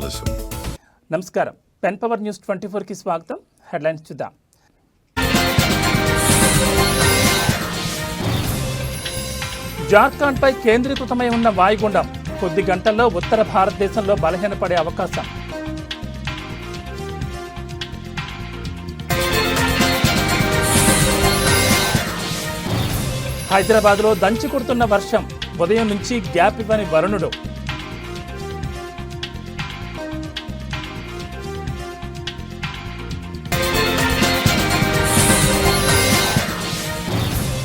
journalism. నమస్కారం. Pen power news 24 కి స్వాగతం. హెడ్లైన్స్ చూద్దాం. జార్ఖండ్ పై కేంద్రీకృతమై ఉన్న వాయుగుండం కొద్ది గంటల్లో ఉత్తర భారతదేశంలో బలహీనపడే అవకాశం. హైదరాబాద్లో దంచి కొడుతున్న వర్షం, ఉదయం నుంచి గ్యాప్ ఇవ్వని వరుణుడు.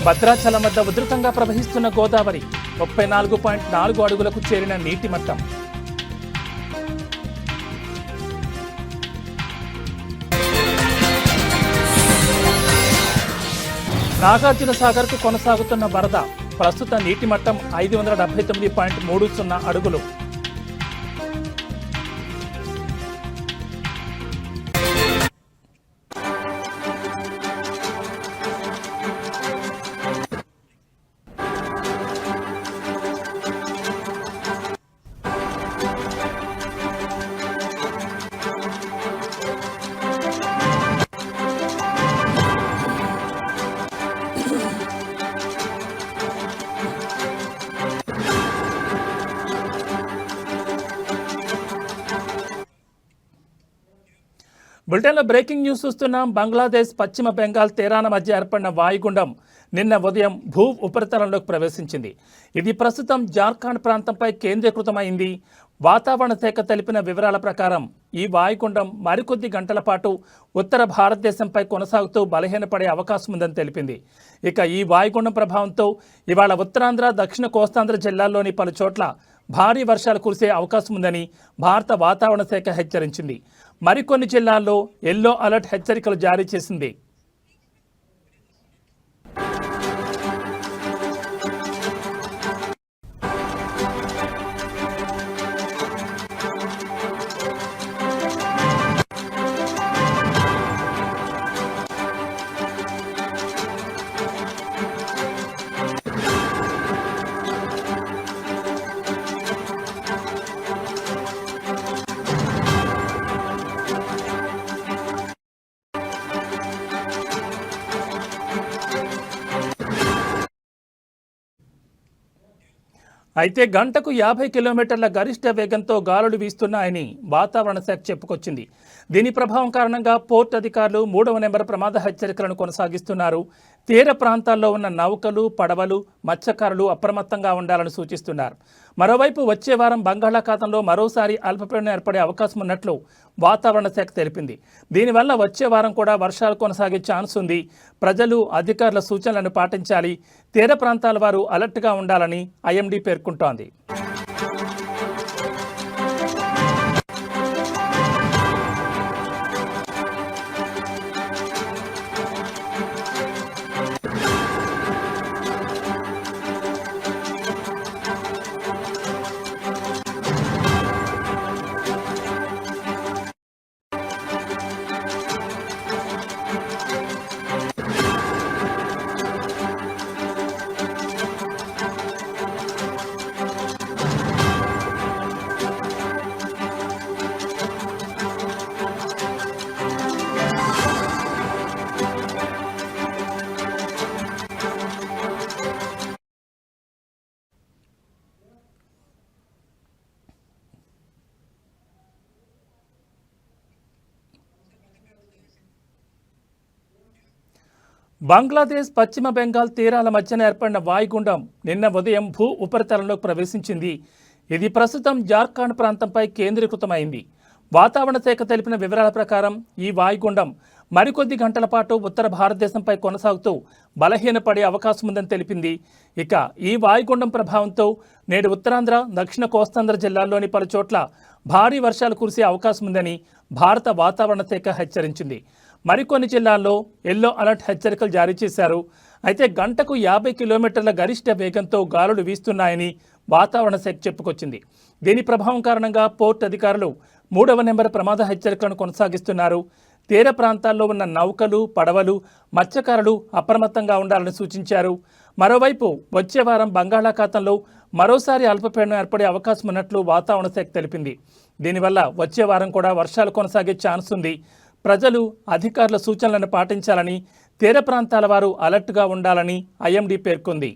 భద్రాచలం వద్ద ఉధృతంగా ప్రవహిస్తున్న గోదావరి 34.4 అడుగులకు చేరిన నీటి మట్టం. నాగార్జున సాగర్కు కొనసాగుతున్న వరద, ప్రస్తుత నీటి మట్టం 579.30 అడుగులు. బులెటిన్లో బ్రేకింగ్ న్యూస్ చూస్తున్నాం. బంగ్లాదేశ్ పశ్చిమ బెంగాల్ తీరాన మధ్య ఏర్పడిన వాయుగుండం నిన్న ఉదయం భూ ఉపరితలంలోకి ప్రవేశించింది. ఇది ప్రస్తుతం జార్ఖండ్ ప్రాంతంపై కేంద్రీకృతమైంది. వాతావరణ శాఖ తెలిపిన వివరాల ప్రకారం ఈ వాయుగుండం మరికొద్ది గంటల పాటు ఉత్తర భారతదేశంపై కొనసాగుతూ బలహీనపడే అవకాశం ఉందని తెలిపింది. ఇక ఈ వాయుగుండం ప్రభావంతో ఇవాళ ఉత్తరాంధ్ర, దక్షిణ కోస్తాంధ్ర జిల్లాల్లోని పలు చోట్ల భారీ వర్షాలు కురిసే అవకాశం ఉందని భారత వాతావరణ శాఖ హెచ్చరించింది. మరికొన్ని జిల్లాల్లో ఎల్లో అలర్ట్ హెచ్చరికలు జారీ చేసింది. అయితే గంటకు 50 కిలోమీటర్ల గరిష్ట వేగంతో గాలులు వీస్తున్నాయని వాతావరణ శాఖ చెప్పుకొచ్చింది. దీని ప్రభావం కారణంగా పోర్ట్ అధికారులు 3వ నెంబర్ ప్రమాద హెచ్చరికలను కొనసాగిస్తున్నారు. తీర ప్రాంతాల్లో ఉన్న నౌకలు, పడవలు, మత్స్యకారులు అప్రమత్తంగా ఉండాలని సూచిస్తున్నారు. మరోవైపు వచ్చే వారం బంగాళాఖాతంలో మరోసారి అల్పపీడనం ఏర్పడే అవకాశం ఉన్నట్లు వాతావరణ శాఖ తెలిపింది. దీనివల్ల వచ్చే వారం కూడా వర్షాలు కొనసాగే ఛాన్స్ ఉంది. ప్రజలు, అధికారుల సూచనలను పాటించాలి. తీర ప్రాంతాల వారు అలర్ట్గా ఉండాలని ఐఎండీ పేర్కొంటోంది. బంగ్లాదేశ్ పశ్చిమ బెంగాల్ తీరాల మధ్యన ఏర్పడిన వాయుగుండం నిన్న ఉదయం భూ ఉపరితలంలోకి ప్రవేశించింది. ఇది ప్రస్తుతం జార్ఖండ్ ప్రాంతంపై కేంద్రీకృతమైంది. వాతావరణ శాఖ తెలిపిన వివరాల ప్రకారం ఈ వాయుగుండం మరికొద్ది గంటల పాటు ఉత్తర భారతదేశంపై కొనసాగుతూ బలహీనపడే అవకాశం ఉందని తెలిపింది. ఇక ఈ వాయుగుండం ప్రభావంతో నేడు ఉత్తరాంధ్ర, దక్షిణ కోస్తాంధ్ర జిల్లాల్లోని పలు చోట్ల భారీ వర్షాలు కురిసే అవకాశం ఉందని భారత వాతావరణ శాఖ హెచ్చరించింది. మరికొన్ని జిల్లాల్లో ఎల్లో అలర్ట్ హెచ్చరికలు జారీ చేశారు. అయితే గంటకు 50 కిలోమీటర్ల గరిష్ట వేగంతో గాలులు వీస్తున్నాయని వాతావరణ శాఖ చెప్పుకొచ్చింది. దీని ప్రభావం కారణంగా పోర్ట్ అధికారులు 3వ నెంబర్ ప్రమాద హెచ్చరికలను కొనసాగిస్తున్నారు. తీర ప్రాంతాల్లో ఉన్న నౌకలు, పడవలు, మత్స్యకారులు అప్రమత్తంగా ఉండాలని సూచించారు. మరోవైపు వచ్చే వారం బంగాళాఖాతంలో మరోసారి అల్పపీడనం ఏర్పడే అవకాశం ఉన్నట్లు వాతావరణ శాఖ తెలిపింది. దీనివల్ల వచ్చే వారం కూడా వర్షాలు కొనసాగే ఛాన్స్ ఉంది. ప్రజలు అధికారుల సూచనలను పాటించాలని, తీర ప్రాంతాల వారు అలర్ట్గా ఉండాలని ఐఎండీ పేర్కొంది.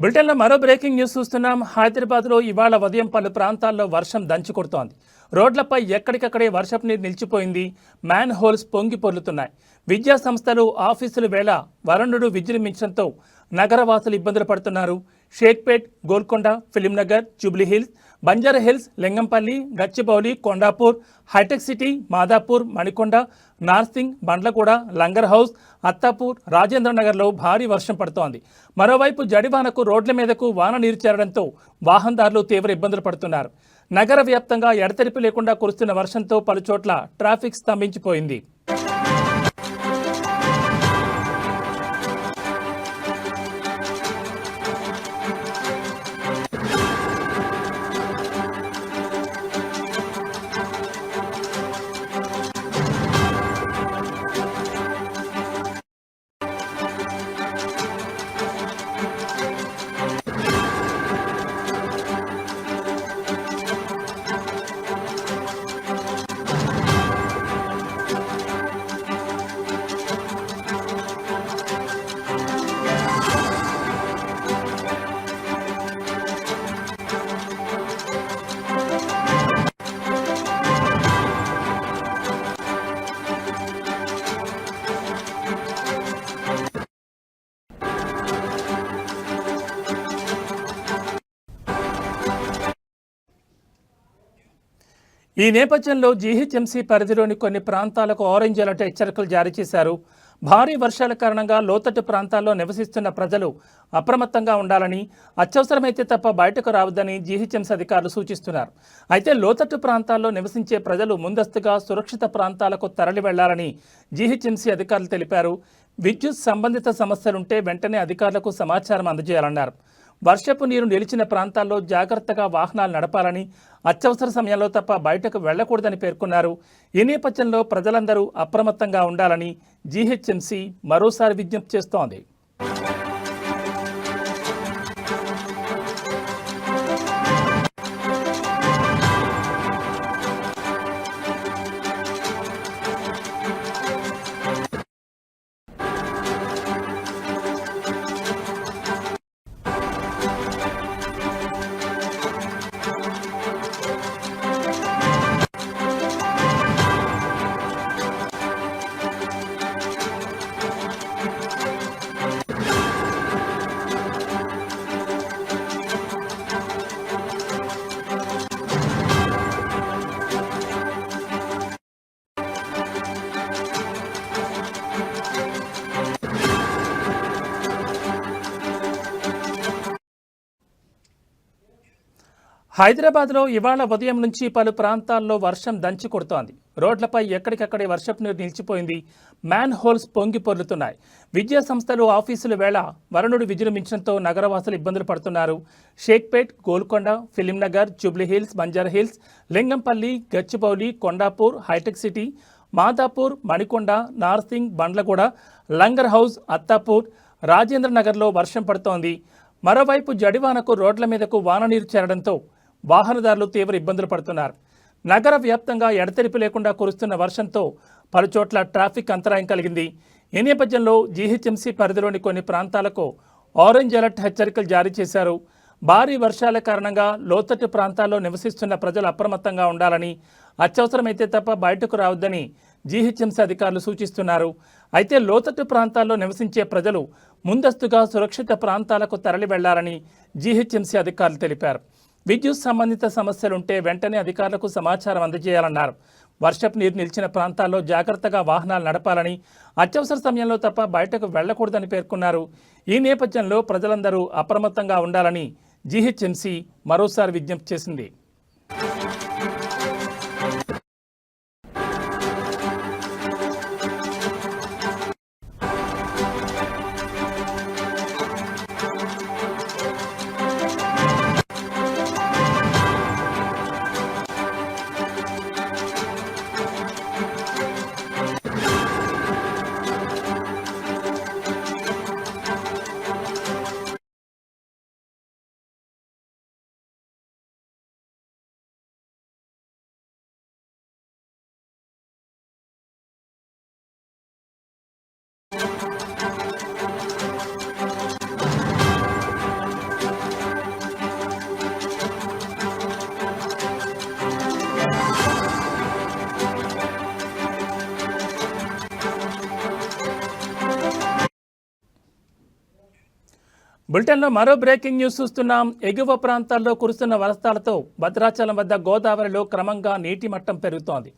బులెటిన్లో మరో బ్రేకింగ్ న్యూస్ చూస్తున్నాం. హైదరాబాద్లో ఇవాళ ఉదయం పలు ప్రాంతాల్లో వర్షం దంచి కొడుతోంది. రోడ్లపై ఎక్కడికక్కడే వర్షపు నీరు నిలిచిపోయింది. మ్యాన్ హోల్స్ పొంగి పొర్లుతున్నాయి. విద్యా సంస్థలు, ఆఫీసుల వేళ వరుణుడు విజృంభించడంతో నగరవాసులు ఇబ్బందులు పడుతున్నారు. షేక్పేట్, గోల్కొండ, ఫిలింనగర్, జూబ్లీహిల్స్, బంజారాహిల్స్, లింగంపల్లి, గచ్చిబౌలి, కొండాపూర్, హైటెక్ సిటీ, మాదాపూర్, మణికొండ, నార్సింగ్, బండ్లగూడ, లంగర్ హౌస్, అత్తాపూర్, రాజేంద్రనగర్లో భారీ వర్షం పడుతోంది. మరోవైపు జడివానకు రోడ్ల మీదకు వాన నీరు చేరడంతో వాహనదారులు తీవ్ర ఇబ్బందులు పడుతున్నారు. నగర వ్యాప్తంగా ఎడతెరిపి లేకుండా కురుస్తున్న వర్షంతో పలుచోట్ల ట్రాఫిక్ స్తంభించిపోయింది. ఈ నేపథ్యంలో జీహెచ్ఎంసీ పరిధిలోని కొన్ని ప్రాంతాలకు ఆరెంజ్ అలర్ట్ హెచ్చరికలు జారీ చేశారు. భారీ వర్షాల కారణంగా లోతట్టు ప్రాంతాల్లో నివసిస్తున్న ప్రజలు అప్రమత్తంగా ఉండాలని, అత్యవసరమైతే తప్ప బయటకు రావద్దని జీహెచ్ఎంసీ అధికారులు సూచిస్తున్నారు. అయితే లోతట్టు ప్రాంతాల్లో నివసించే ప్రజలు ముందస్తుగా సురక్షిత ప్రాంతాలకు తరలి వెళ్లాలని జీహెచ్ఎంసీ అధికారులు తెలిపారు. విద్యుత్ సంబంధిత సమస్యలుంటే వెంటనే అధికారులకు సమాచారం అందజేయాలన్నారు. వర్షపు నీరు నిలిచిన ప్రాంతాల్లో జాగ్రత్తగా వాహనాలు నడపాలని, అత్యవసర సమయంలో తప్ప బయటకు వెళ్లకూడదని పేర్కొన్నారు. ఈ నేపథ్యంలో ప్రజలందరూ అప్రమత్తంగా ఉండాలని జీహెచ్ఎంసీ మరోసారి విజ్ఞప్తి చేస్తోంది. హైదరాబాద్లో ఇవాళ ఉదయం నుంచి పలు ప్రాంతాల్లో వర్షం దంచి కొడుతోంది. రోడ్లపై ఎక్కడికక్కడే వర్షపు నీరు నిలిచిపోయింది. మ్యాన్ హోల్స్ పొంగి పొర్లుతున్నాయి. విద్యా సంస్థలు, ఆఫీసుల వేళ వరుణుడు విజృంభించడంతో నగరవాసులు ఇబ్బందులు పడుతున్నారు. షేక్పేట్, గోల్కొండ, ఫిలింనగర్, జూబ్లీహిల్స్, బంజారాహిల్స్, లింగంపల్లి, గచ్చిబౌలి, కొండాపూర్, హైటెక్ సిటీ, మాదాపూర్, మణికొండ, నార్సింగ్, బండ్లగూడ, లంగర్ హౌస్, అత్తాపూర్, రాజేంద్రనగర్లో వర్షం పడుతోంది. మరోవైపు జడివానకు రోడ్ల మీదకు వాన నీరు చేరడంతో వాహనదారులు తీవ్ర ఇబ్బందులు పడుతున్నారు. నగర వ్యాప్తంగా ఎడతెరిపి లేకుండా కురుస్తున్న వర్షంతో పలుచోట్ల ట్రాఫిక్ అంతరాయం కలిగింది. ఈ నేపథ్యంలో జీహెచ్ఎంసీ పరిధిలోని కొన్ని ప్రాంతాలకు ఆరెంజ్ అలర్ట్ హెచ్చరికలు జారీ చేశారు. భారీ వర్షాల కారణంగా లోతట్టు ప్రాంతాల్లో నివసిస్తున్న ప్రజలు అప్రమత్తంగా ఉండాలని, అత్యవసరమైతే తప్ప బయటకు రావద్దని జీహెచ్ఎంసీ అధికారులు సూచిస్తున్నారు. అయితే లోతట్టు ప్రాంతాల్లో నివసించే ప్రజలు ముందస్తుగా సురక్షిత ప్రాంతాలకు తరలి వెళ్లాలని జీహెచ్ఎంసీ అధికారులు తెలిపారు. విద్యుత్ సంబంధిత సమస్యలుంటే వెంటనే అధికారులకు సమాచారం అందజేయాలన్నారు. వర్షపు నీరు నిలిచిన ప్రాంతాల్లో జాగ్రత్తగా వాహనాలు నడపాలని, అత్యవసర సమయంలో తప్ప బయటకు వెళ్లకూడదని పేర్కొన్నారు. ఈ నేపథ్యంలో ప్రజలందరూ అప్రమత్తంగా ఉండాలని జీహెచ్ఎంసీ మరోసారి విజ్ఞప్తి చేసింది. బులెటిన్లో మరో బ్రేకింగ్ న్యూస్ చూస్తున్నాం. ఎగువ ప్రాంతాల్లో కురుస్తున్న వర్షాలతో భద్రాచలం వద్ద గోదావరిలో క్రమంగా నీటి మట్టం పెరుగుతోంది.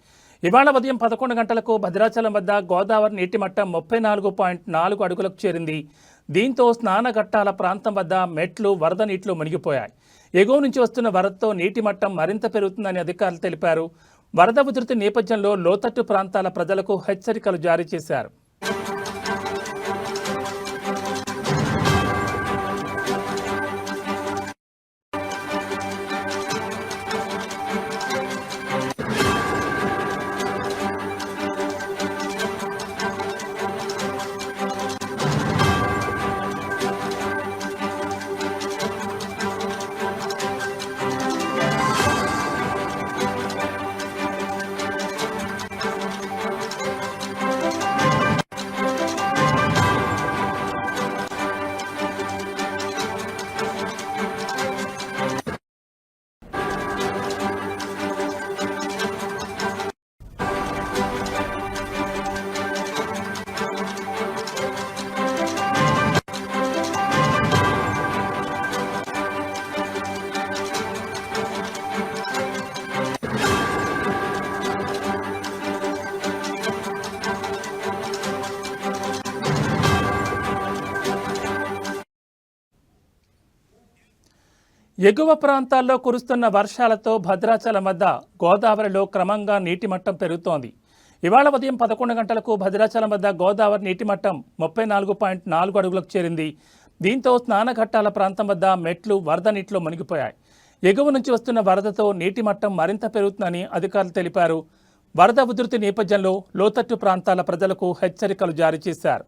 ఇవాళ ఉదయం 11 గంటలకు భద్రాచలం వద్ద గోదావరి నీటి మట్టం 34.4 అడుగులకు చేరింది. దీంతో స్నానఘట్టాల ప్రాంతం వద్ద మెట్లు వరద నీటిలో మునిగిపోయాయి. ఎగువ నుంచి వస్తున్న వరదతో నీటి మట్టం మరింత పెరుగుతుందని అధికారులు తెలిపారు. వరద ఉధృతి నేపథ్యంలో లోతట్టు ప్రాంతాల ప్రజలకు హెచ్చరికలు జారీ చేశారు. ఎగువ ప్రాంతాల్లో కురుస్తున్న వర్షాలతో భద్రాచలం వద్ద గోదావరిలో క్రమంగా నీటి మట్టం పెరుగుతోంది. ఇవాళ ఉదయం 11 గంటలకు భద్రాచలం వద్ద గోదావరి నీటి మట్టం 34.4 అడుగులకు చేరింది. దీంతో స్నానఘట్టాల ప్రాంతం వద్ద మెట్లు వరద నీటిలో మునిగిపోయాయి. ఎగువ నుంచి వస్తున్న వరదతో నీటి మట్టం మరింత పెరుగుతుందని అధికారులు తెలిపారు. వరద ఉధృతి నేపథ్యంలో లోతట్టు ప్రాంతాల ప్రజలకు హెచ్చరికలు జారీ చేశారు.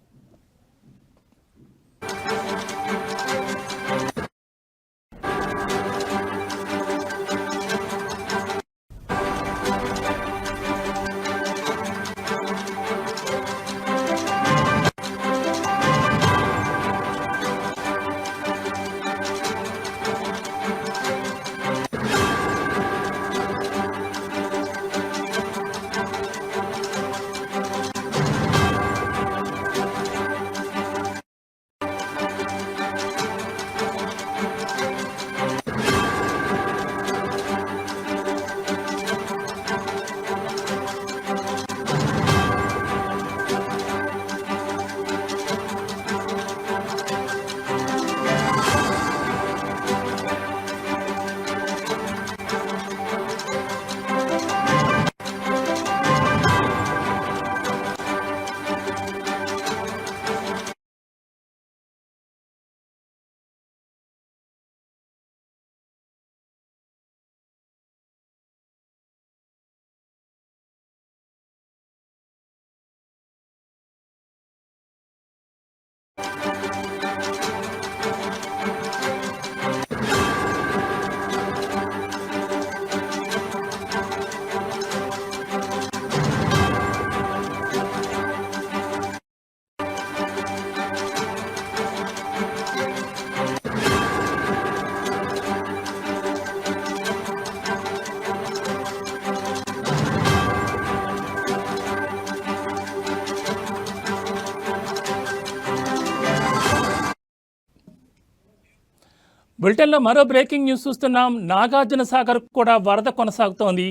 బులెటిన్లో మరో బ్రేకింగ్ న్యూస్ చూస్తున్నాం. నాగార్జున సాగర్ కూడా వరద కొనసాగుతోంది.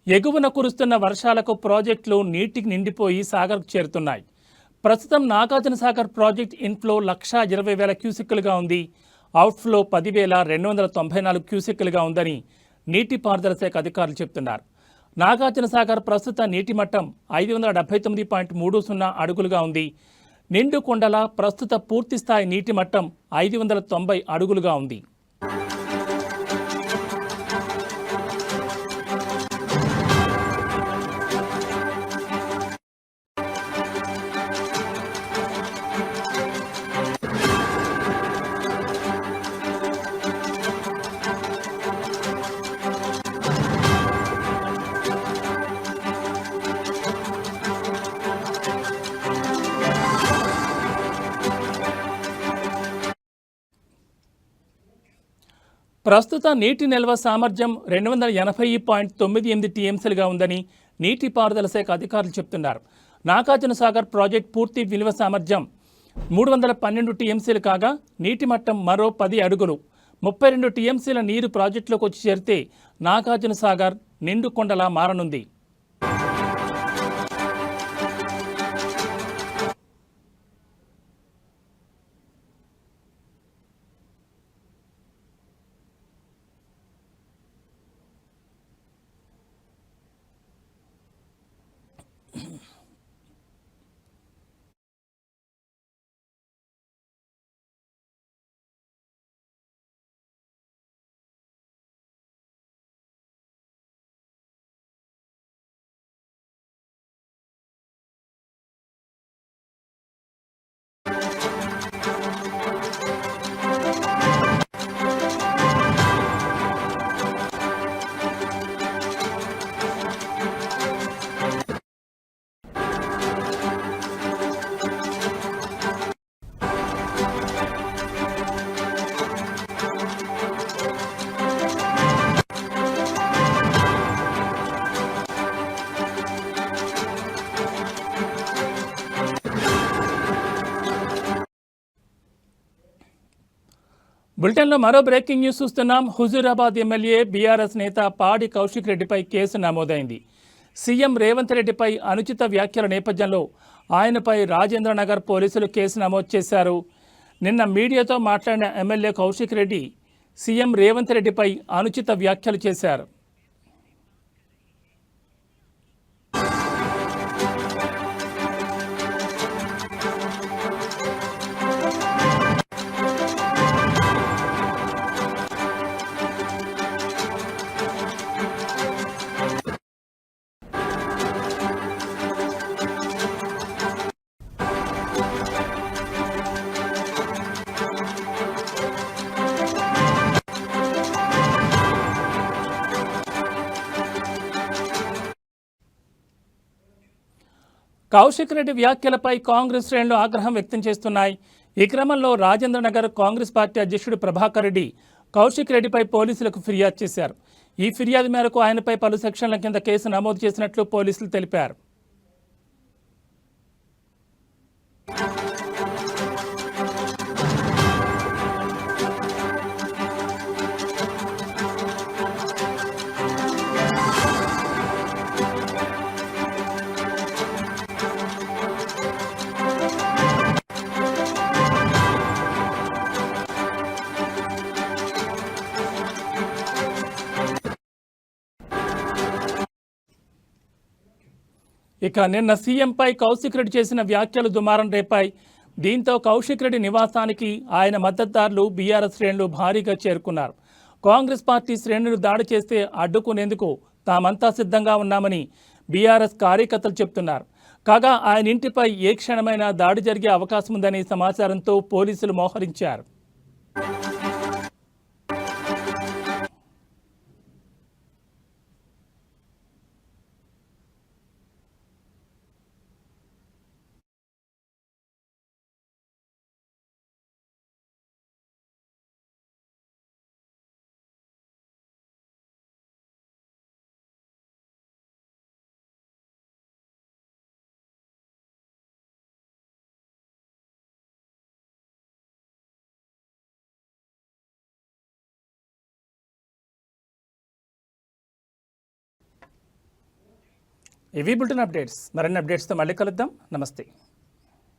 ఎగువన కురుస్తున్న వర్షాలకు ప్రాజెక్టులు నీటికి నిండిపోయి సాగర్కు చేరుతున్నాయి. ప్రస్తుతం నాగార్జున సాగర్ ప్రాజెక్ట్ ఇన్ఫ్లో 1,20,000 క్యూసెక్కులుగా ఉంది. అవుట్ఫ్లో 10,294 క్యూసెక్కులుగా ఉందని నీటిపారుదల శాఖ అధికారులు చెబుతున్నారు. నాగార్జున సాగర్ ప్రస్తుత నీటి మట్టం 579.30 అడుగులుగా ఉంది. నిండు కొండల ప్రస్తుత పూర్తిస్థాయి నీటి మట్టం 590 అడుగులుగా ఉంది. ప్రస్తుత నీటి నిల్వ సామర్థ్యం 280.98 టీఎంసీలుగా ఉందని నీటిపారుదల శాఖ అధికారులు చెబుతున్నారు. నాగార్జున సాగర్ ప్రాజెక్ట్ పూర్తి నిల్వ సామర్థ్యం 312 టీఎంసీలు కాగా నీటి మట్టం మరో 10 అడుగులు 32 టీఎంసీల నీరు ప్రాజెక్టులోకి వచ్చి చేరితే నాగార్జున సాగర్ నిండు కొండలా మారనుంది. బులెటిన్లో మరో బ్రేకింగ్ న్యూస్ చూస్తున్నాం. హుజూరాబాద్ ఎమ్మెల్యే బీఆర్ఎస్ నేత పాడి కౌశిక్ రెడ్డిపై కేసు నమోదైంది. సీఎం రేవంత్ రెడ్డిపై అనుచిత వ్యాఖ్యల నేపథ్యంలో ఆయనపై రాజేంద్రనగర్ పోలీసులు కేసు నమోదు చేశారు. నిన్న మీడియాతో మాట్లాడిన ఎమ్మెల్యే కౌశిక్ రెడ్డి సీఎం రేవంత్ రెడ్డిపై అనుచిత వ్యాఖ్యలు చేశారు. కౌశిక్ రెడ్డి వ్యాఖ్యలపై కాంగ్రెస్ శ్రేణులు ఆగ్రహం వ్యక్తం చేస్తున్నాయి. ఈ క్రమంలో రాజేంద్రనగర్ కాంగ్రెస్ పార్టీ అధ్యక్షుడు ప్రభాకర్ రెడ్డి కౌశిక్ రెడ్డిపై పోలీసులకు ఫిర్యాదు చేశారు. ఈ ఫిర్యాదు మేరకు ఆయనపై పలు సెక్షన్ల కింద కేసు నమోదు చేసినట్లు పోలీసులు తెలిపారు. ఇక నిన్న సీఎంపై కౌశిక్ రెడ్డి చేసిన వ్యాఖ్యలు దుమారం రేపాయి. దీంతో కౌశిక్ రెడ్డి నివాసానికి ఆయన మద్దతుదారులు బీఆర్ఎస్ శ్రేణులు భారీగా చేరుకున్నారు. కాంగ్రెస్ పార్టీ శ్రేణులు దాడి చేస్తే అడ్డుకునేందుకు తామంతా సిద్ధంగా ఉన్నామని బీఆర్ఎస్ కార్యకర్తలు చెబుతున్నారు. కాగా ఆయన ఇంటిపై ఏ క్షణమైనా దాడి జరిగే అవకాశం ఉందనే సమాచారంతో పోలీసులు మోహరించారు. ఇవి బులెటిన్ అప్డేట్స్. మరిన్ని అప్డేట్స్తో మళ్ళీ కలుద్దాం. నమస్తే.